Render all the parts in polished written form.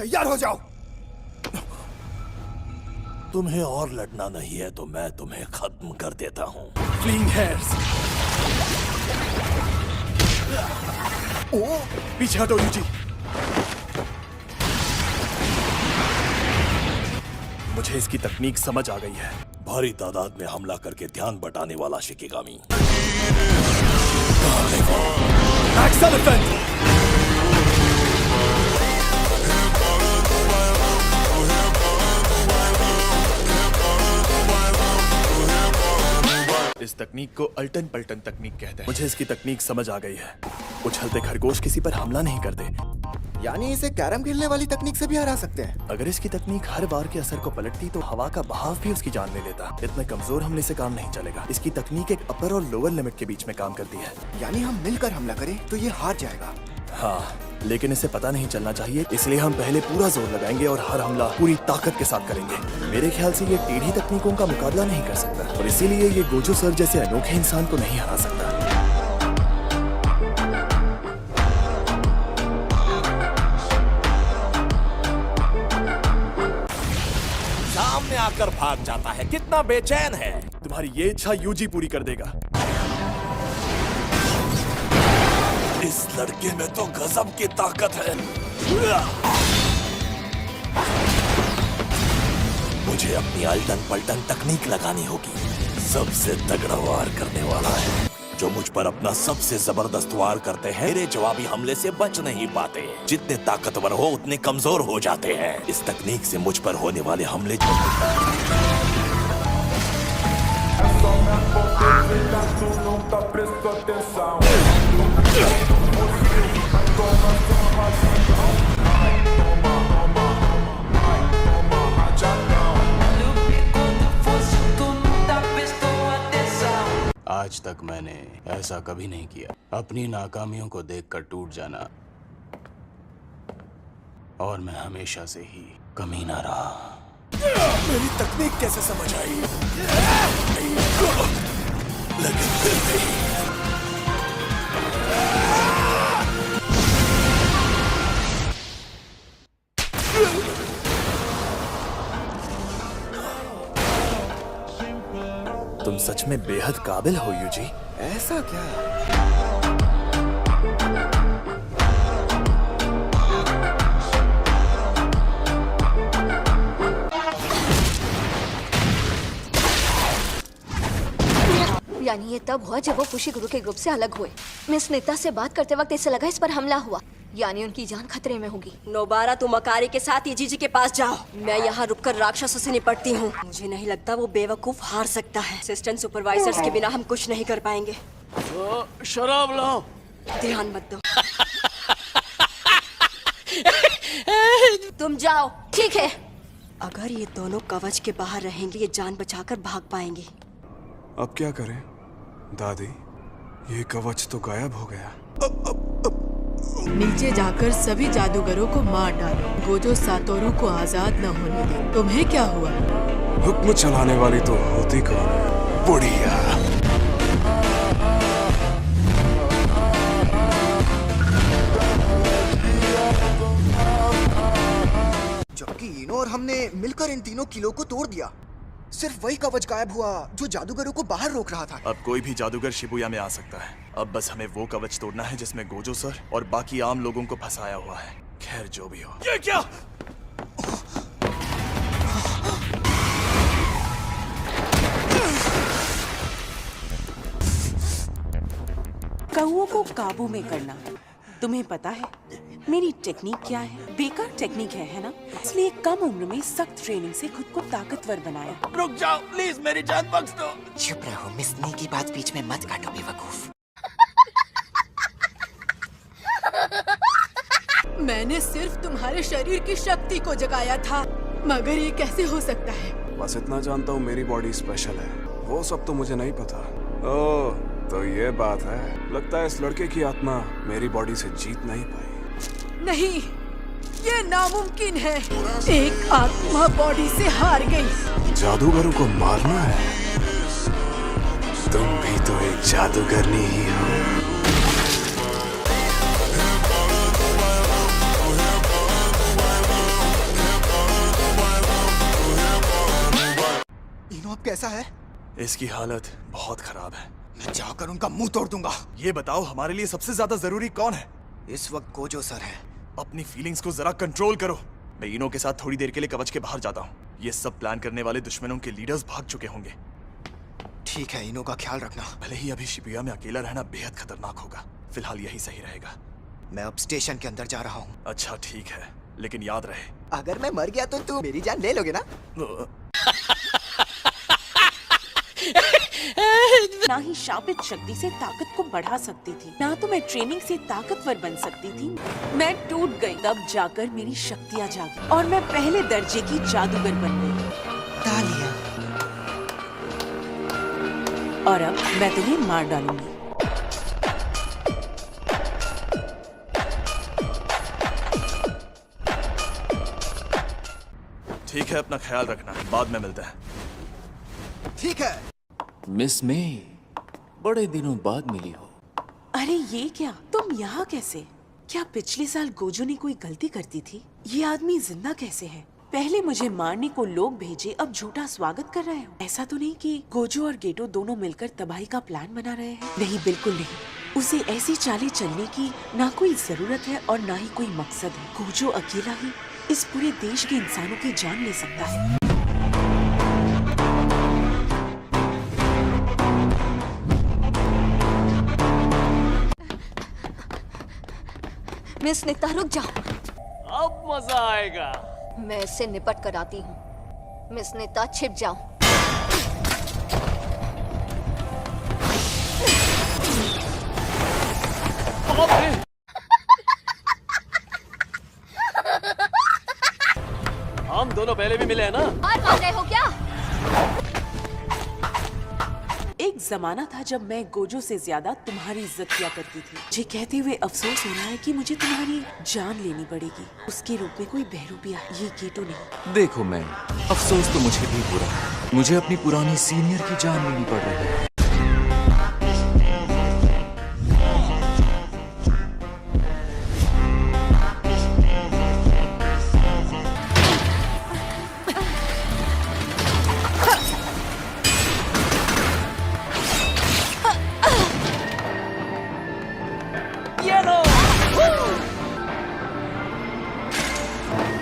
तैयार हो जाओ। तुम्हें और लड़ना नहीं है तो मैं तुम्हें खत्म कर देता हूँ। Fling hairs. ओ, पीछे हटो यूजी। मुझे इसकी तकनीक समझ आ गई है। भारी तादाद में हमला करके ध्यान बटाने वाला शिकिगामी। एक्सेलेंट। इस तकनीक को अल्टन पल्टन तकनीक कहते हैं। मुझे इसकी तकनीक समझ आ गई है। उछलते खरगोश किसी पर हमला नहीं करते। यानी इसे कैरम खेलने वाली तकनीक से भी हरा सकते हैं। अगर इसकी तकनीक हर बार के असर को पलटती तो हवा का बहाव भी उसकी जान ले लेता। इतने कमजोर हमले से काम नहीं चलेगा। इसकी तकनीक एक अपर और लोअर लिमिट के बीच में काम करती है। यानी हम मिलकर हमला करें तो ये हार जाएगा। हाँ, लेकिन इसे पता नहीं चलना चाहिए, इसलिए हम पहले पूरा जोर लगाएंगे और हर हमला पूरी ताकत के साथ करेंगे। मेरे ख्याल से ये टेढ़ी तकनीकों का मुकाबला नहीं कर सकता और इसीलिए ये गोजो सर जैसे अनोखे इंसान को नहीं हरा सकता। सामने आकर भाग जाता है, कितना बेचैन है। तुम्हारी ये इच्छा यूजी पूरी कर देगा। इस लड़के में तो गजब की ताकत है। मुझे अपनी अल्टन पल्टन तकनीक लगानी होगी। सबसे तगड़ा वार करने वाला है जो मुझ पर अपना सबसे जबरदस्त वार करते हैं। मेरे जवाबी हमले से बच नहीं पाते। जितने ताकतवर हो उतने कमजोर हो जाते हैं। इस तकनीक से मुझ पर होने वाले हमले आज तक मैंने ऐसा कभी नहीं किया। अपनी नाकामियों को देखकर टूट जाना, और मैं हमेशा से ही कमीना रहा। मेरी तकनीक कैसे समझ आई? लेकिन फिर भी तुम सच में बेहद काबिल हो यूजी। ऐसा क्या? यानी ये तब हुआ जब वो फुशी गुरु के ग्रुप से अलग हुए। मिस नीता से बात करते वक्त इससे लगा इस पर हमला हुआ, यानी उनकी जान खतरे में होगी। नोबारा, तुम अकारी के साथ इजीजी के पास जाओ। मैं यहाँ रुककर राक्षसों से निपटती हूँ। मुझे नहीं लगता वो बेवकूफ हार सकता है। असिस्टेंट सुपरवाइजर्स के बिना हम कुछ नहीं कर पाएंगे। शराब लाओ। ध्यान मत दो। तुम जाओ। ठीक है। अगर ये दोनों कवच के बाहर रहेंगे ये जान बचाकर भाग पाएंगे। अब क्या करें दादी? ये कवच तो गायब हो गया। नीचे जाकर सभी जादूगरों को मार डालो। गोजो सातोरू को आजाद न होने दे। तुम्हें क्या हुआ? हुक्म चलाने वाली तो होती कौन है? बुढ़िया। जबकि इनो और हमने मिलकर इन तीनों किलों को तोड़ दिया। सिर्फ वही कवच गायब हुआ जो जादूगरों को बाहर रोक रहा था। अब कोई भी जादूगर शिबुया में आ सकता है। अब बस हमें वो कवच तोड़ना है जिसमें गोजो सर और बाकी आम लोगों को फंसाया हुआ है। खैर जो भी हो। ये क्या? कौओं को काबू में करना। तुम्हें पता है मेरी टेक्निक क्या है? बेकार टेक्निक है ना? इसलिए कम उम्र में सख्त ट्रेनिंग से खुद को ताकतवर बनाया। रुक जाओ प्लीज, मेरी जान बख्श दो। चुप रहो, मिस नी की बात बीच में मत काटो बेवकूफ। मैंने सिर्फ तुम्हारे शरीर की शक्ति को जगाया था, मगर ये कैसे हो सकता है? बस इतना जानता हूँ मेरी बॉडी स्पेशल है। वो सब तो मुझे नहीं पता। ओह, तो ये बात है। लगता है इस लड़के की आत्मा मेरी बॉडी से जीत नहीं पाई। नहीं, ये नामुमकिन है। एक आत्मा बॉडी से हार गई। जादूगरों को मारना है? तुम भी तो एक जादूगरनी ही हो। कैसा है? इसकी हालत बहुत खराब है। मैं जाकर उनका मुंह तोड़ दूंगा। ये बताओ हमारे लिए सबसे ज्यादा जरूरी कौन है? इस वक्त गोजो सर है। अपनी फीलिंग्स को जरा कंट्रोल करो। मैं इनो के साथ थोड़ी देर के लिए कवच के बाहर जाता हूँ। ये सब प्लान करने वाले दुश्मनों के लीडर्स भाग चुके होंगे। ठीक है, इनो का ख्याल रखना। भले ही अभी शिबुया में अकेला रहना बेहद खतरनाक होगा, फिलहाल यही सही रहेगा। मैं अब स्टेशन के अंदर जा रहा हूँ। अच्छा ठीक है, लेकिन याद रहे अगर मैं मर गया तो तू मेरी जान ले लोगे ना? ना ही शापित शक्ति से ताकत को बढ़ा सकती थी, ना तो मैं ट्रेनिंग से ताकतवर बन सकती थी। मैं टूट गई, तब जाकर मेरी शक्तियाँ जागी और मैं पहले दर्जे की जादूगर बन गई। तालियां। और अब मैं तुम्हें मार डालूंगी। ठीक है, अपना ख्याल रखना, बाद में मिलते हैं। ठीक है। मिस मे, बड़े दिनों बाद मिली हो। अरे ये क्या, तुम यहाँ कैसे? क्या पिछले साल गोजो ने कोई गलती कर दी थी? ये आदमी जिंदा कैसे है? पहले मुझे मारने को लोग भेजे, अब झूठा स्वागत कर रहे हो। ऐसा तो नहीं कि गोजो और गेटो दोनों मिलकर तबाही का प्लान बना रहे हैं? नहीं, बिल्कुल नहीं। उसे ऐसी चालें चलने की ना कोई जरूरत है और ना ही कोई मकसद है। गोजो अकेला ही इस पूरे देश के इंसानों की जान ले सकता है। मिस निता रुक जाओ, अब मजा आएगा। मैं इससे निपट कर आती हूँ। मिस निता छिप जाओ। हम दोनों पहले भी मिले हैं ना? हार मान रहे हो क्या? एक जमाना था जब मैं गोजो से ज्यादा तुम्हारी इज्जत किया करती थी। मुझे कहते हुए अफसोस हो रहा है कि मुझे तुम्हारी जान लेनी पड़ेगी। उसके रूप में कोई बहरूपिया, ये गेटो नहीं। देखो मैम, अफसोस तो मुझे भी हो रहा है। मुझे अपनी पुरानी सीनियर की जान लेनी पड़ रही है।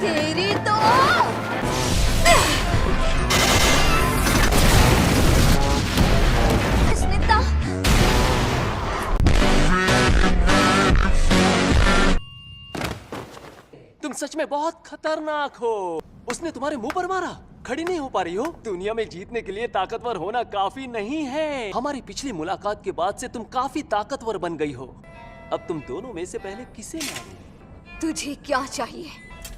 तेरी तो मिस निता, तुम सच में बहुत खतरनाक हो। उसने तुम्हारे मुंह पर मारा। खड़ी नहीं हो पा रही हो? दुनिया में जीतने के लिए ताकतवर होना काफी नहीं है। हमारी पिछली मुलाकात के बाद से तुम काफी ताकतवर बन गई हो। अब तुम दोनों में से पहले किसे मारोगे? तुझे क्या चाहिए?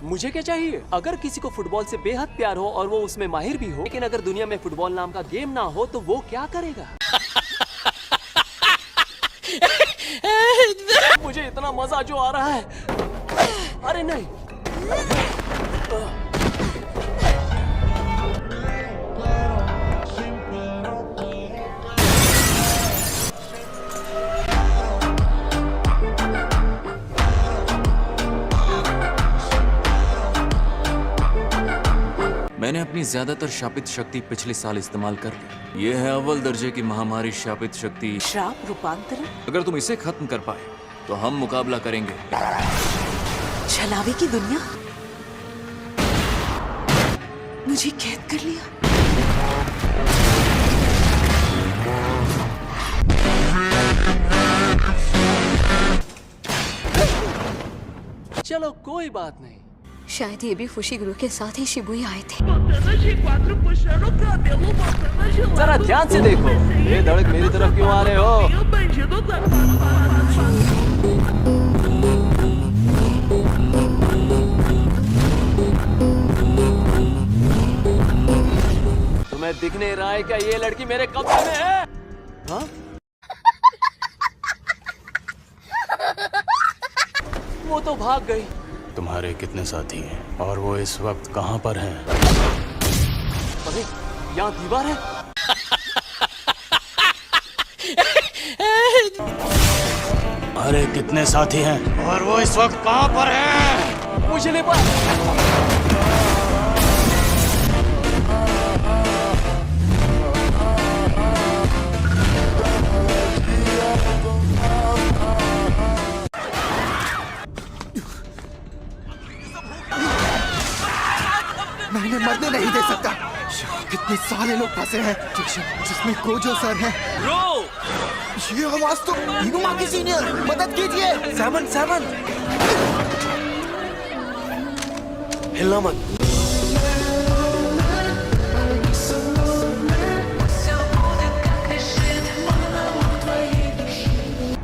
मुझे क्या चाहिए? अगर किसी को फुटबॉल से बेहद प्यार हो और वो उसमें माहिर भी हो, लेकिन अगर दुनिया में फुटबॉल नाम का गेम ना हो तो वो क्या करेगा? मुझे इतना मजा जो आ रहा है। अरे नहीं, मैंने अपनी ज्यादातर शापित शक्ति पिछले साल इस्तेमाल कर ली। ये है अव्वल दर्जे की महामारी शापित शक्ति श्राप रूपांतरण। अगर तुम इसे खत्म कर पाए तो हम मुकाबला करेंगे। छलावे की दुनिया, मुझे कैद कर लिया। चलो कोई बात नहीं। शायद ये भी फुशीगुरु के साथ ही शिबुया आए थे। जरा ध्यान से देखो, ये धड़क मेरी तरफ क्यों आ रहे हो? तुम्हें दिख नहीं रहा है क्या ये लड़की मेरे कब्जे में है? हाँ? वो तो भाग गई। तुम्हारे कितने साथी हैं और वो इस वक्त कहाँ पर हैं? अरे यहाँ दीवार है। अरे कितने साथी हैं और वो इस वक्त कहाँ पर हैं? मुझे नहीं पता। मैं इन्हें मरने नहीं दे सकता। यहाँ कितने सारे लोग फंसे हैं, जिसमें गोजो सर है। ये आवाज तो इनुमा की सीनियर, मदद कीजिए। सैमन हिलना मत।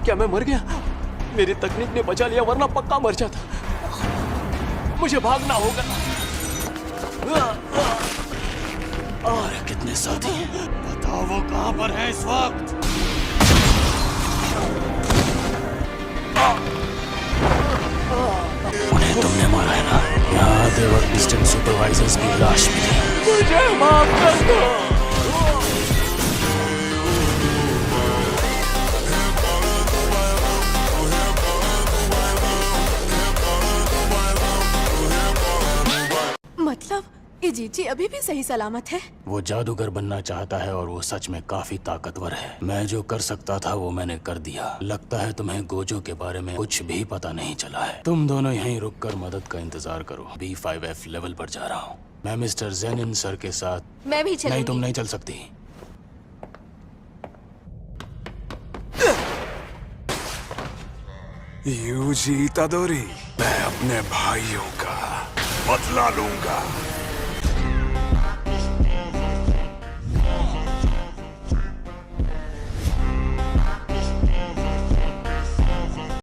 क्या मैं मर गया? मेरी तकनीक ने बचा लिया, वरना पक्का मर जाता। मुझे भागना होगा। और कितने साथी हैं? बताओ वो कहाँ पर है इस वक्त? उन्हें तुमने मारा है ना? यहाँ आते वक्त डिस्टेंट सुपरवाइजर्स की लाश मिली। मुझे माफ कर दो। मतलब इजीची अभी भी सही सलामत है? वो जादूगर बनना चाहता है और वो सच में काफी ताकतवर है। मैं जो कर सकता था वो मैंने कर दिया। लगता है तुम्हें गोजो के बारे में कुछ भी पता नहीं चला है। तुम दोनों यहीं रुककर मदद का इंतजार करो। B5F लेवल पर जा रहा हूँ। मैं मिस्टर जेनिन सर के साथ। मैं भी चलूंगी। नहीं, तुम नहीं चल सकती। यूजी इतादोरी, मैं अपने भाइयों का बदला लूंगा।